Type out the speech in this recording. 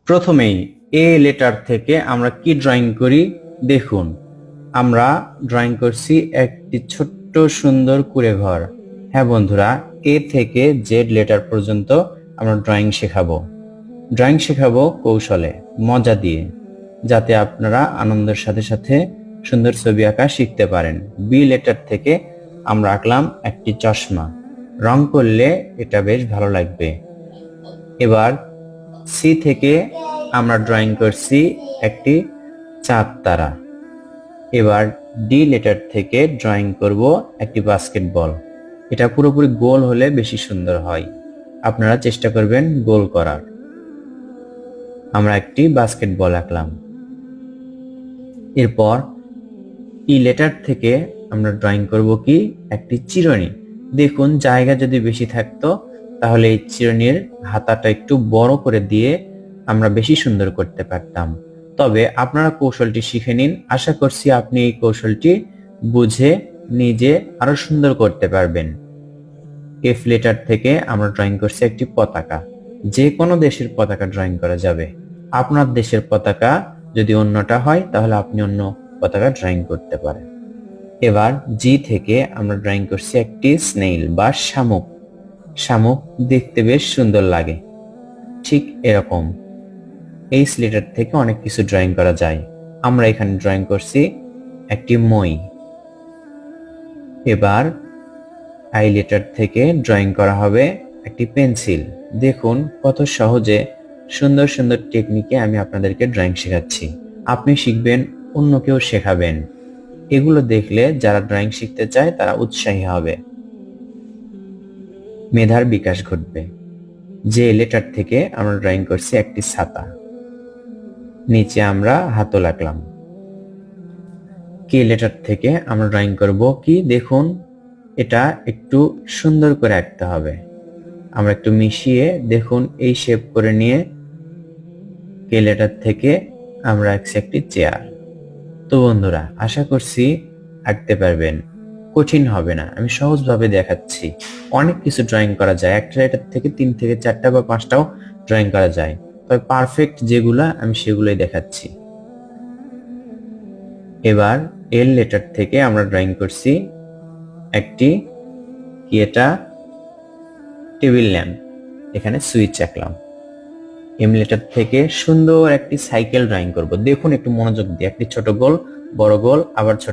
প্রথমেই a letter থেকে আমরা কি ড্রয়িং করি দেখুন। আমরা ড্রয়িং করছি একটি ছোট্ট সুন্দর কুঁড়ে ঘর। হ্যাঁ বন্ধুরা, এ থেকে জেড লেটার পর্যন্ত আমরা ড্রয়িং শেখাবো কৌশলে, মজা দিয়ে, যাতে আপনারা আনন্দের সাথে সাথে সুন্দর ছবি আঁকা শিখতে পারেন। বি লেটার থেকে আমরা আঁকলাম একটি চশমা, রং করলে এটা বেশ ভালো লাগবে। এবার সি থেকে আমরা ড্রয়িং করছি একটি চাঁদ তারা। এবার ডি লেটার থেকে ড্রয়িং করব একটি বাস্কেটবল। এটা পুরোপুরি গোল হলে বেশি সুন্দর হয়, আপনারা চেষ্টা করবেন গোল করার। আমরা একটি বাস্কেটবল আঁকলাম। এরপর ই লেটার থেকে আমরা ড্রয়িং করব কি একটি চিরুনি। দেখুন, জায়গা যদি বেশি থাকতো তাহলে এই চিরুনির হাতাটা একটু বড় করে দিয়ে আমরা বেশি সুন্দর করতে পারতাম। তবে আপনারা কৌশলটি শিখে নিন, আশা করছি আপনি এই কৌশলটি বুঝে নিজে আরো সুন্দর করতে পারবেন। এফ লেটার থেকে আমরা ড্রয়িং করছি একটি পতাকা। যে কোনো দেশের পতাকা ড্রয়িং করা যাবে। আপনার দেশের পতাকা যদি অন্যটা হয় তাহলে আপনি অন্য পতাকা ড্রয়িং করতে পারেন। এবার জি থেকে আমরা ড্রয়িং করছি একটি স্নেইল বা শামুক। শামুক দেখতে বেশ সুন্দর লাগে, ঠিক এরকম। এই লেটার থেকে অনেক কিছু ড্রয়িং করা যায়। আমরা এখানে ড্রয়িং করছি একটি মই। এবার আই লেটার থেকে ড্রয়িং করা হবে একটি পেন্সিল। দেখুন কত সহজে সুন্দর সুন্দর টেকনিকে আমি আপনাদেরকে ড্রয়িং শেখাচ্ছি। আপনি শিখবেন, অন্যকেও শেখাবেন। এগুলো দেখলে যারা ড্রয়িং শিখতে চায় তারা উৎসাহী হবে, মেধার বিকাশ ঘটবে। যে লেটার থেকে আমরা ড্রয়িং করছি একটি ছাতা, নিচে আমরা হাতল আঁকলাম। কে লেটার থেকে আমরা ড্রয়িং করব কি দেখুন, এটা একটু সুন্দর করে আঁকতে হবে। আমরা একটু মিশিয়ে দেখুন এই শেপ করে নিয়ে কে লেটার থেকে আমরা আঁকছি একটি চেয়ার। তো বন্ধুরা, আশা করছি আঁকতে পারবেন, কঠিন হবে না। আমি সহজভাবে দেখাচ্ছি। অনেক কিছু ড্রয়িং করা যায়, একটা লেটার থেকে 3 থেকে 4টা বা 5টাও ড্রয়িং করা যায়। তবে পারফেক্ট যেগুলা আমি সেগুলোই দেখাচ্ছি। এবার এল লেটার থেকে আমরা ড্রয়িং করছি একটি কি, এটা টেবিল ল্যাম্প। এখানে সুইচ আঁকলাম। এম লেটার থেকে সুন্দর একটি সাইকেল ড্রয়িং করব। দেখুন একটু মনোযোগ দিয়ে, একটি ছোট গোল, বড় গোল, আবার ছোট